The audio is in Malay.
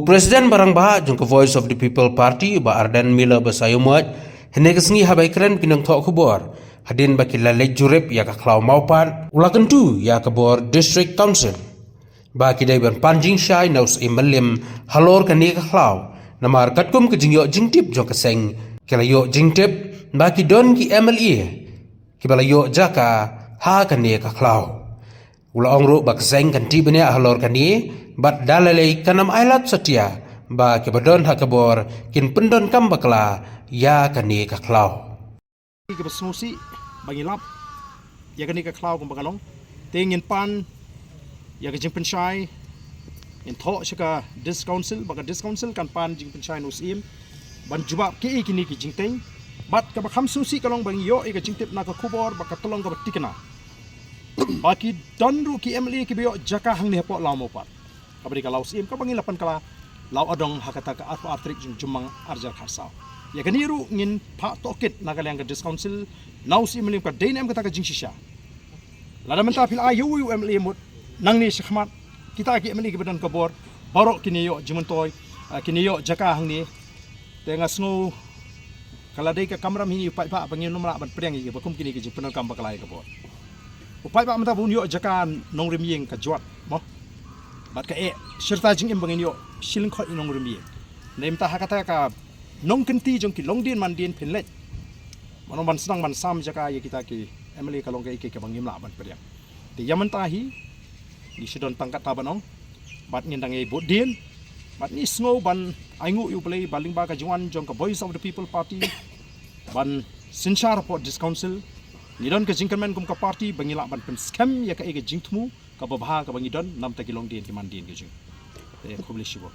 Presiden barang bah jong ke Voice of the People Party ba Ardan Mila basayumot hene kesengi habai keren pinang thok kubor hadin bakila lek jurep ya ka klau maupan ulakan tu ya ka bor District Council ba kidai ban panjing shai naus imalim halor ka ni ka klau namar katkum ke jingyo jingtip jong keseng kala yo jingtip ba ki don ki MLA ki bala yo jaka ha ka ni ka klau ula ongru ba keseng kan tibnya halor ka ni bat dalalai kanam ailat setia ba kebadon hakabor kin pendon kam bakla ya kani ka klau ke besmusi bangilap ya kani ka klau kum bakalong tingin pan ya ke jingpen shai in tho shika dis council kan pan jingpen shai nusim ban jubab ke kini ki jingteng bat ka bakham susi kalong bang yo ke jingtip na ka kubor baka tolong ka tikna baki donru ki MLA ki biyo jaka hang ni hepok lau mopat kabari ka lau sim ka bangilapan kala lau adong hakata ka arpo atrik jumang arjar kharsau ya kaniru ngin pa tokit nagalang ka discouncil nau sim lim ka denem ka jingshisha lada menta fil ayu MLA mut nang ni shkhmat kita ki MLA ki badan kabor barok kini yo jimentoy kini yo jaka hang ni tenga snow kala dei ka kamram hini pai pa bangin nomla ban preng ki bakum kini ki jipenan kam bakalai kabor upai pa menta bun yo jaka nong rimyeng ka jwat mo bat ka serta jing im bangin yo siling khoi nong rimyeng nem ta hakata ka nong kenti jong ki longdin mandin phinlet manon ban sedang ban sam jaka ye kita ki MLA ka long ke bangim la ban priang ti yaman ta hi ni sidon tangkat ta banong bat ngin dangai bodin bat ni snow ban aingu yu play baling ba ka juan jong ka Voice of the People Party ban sinchar po discouncil ni don ka jingkerman kum ka party bangila ban pen scam ya ka jingtmu ka babha ka bangidon nam ta kilong din ki mandin ke jing te khobli shibo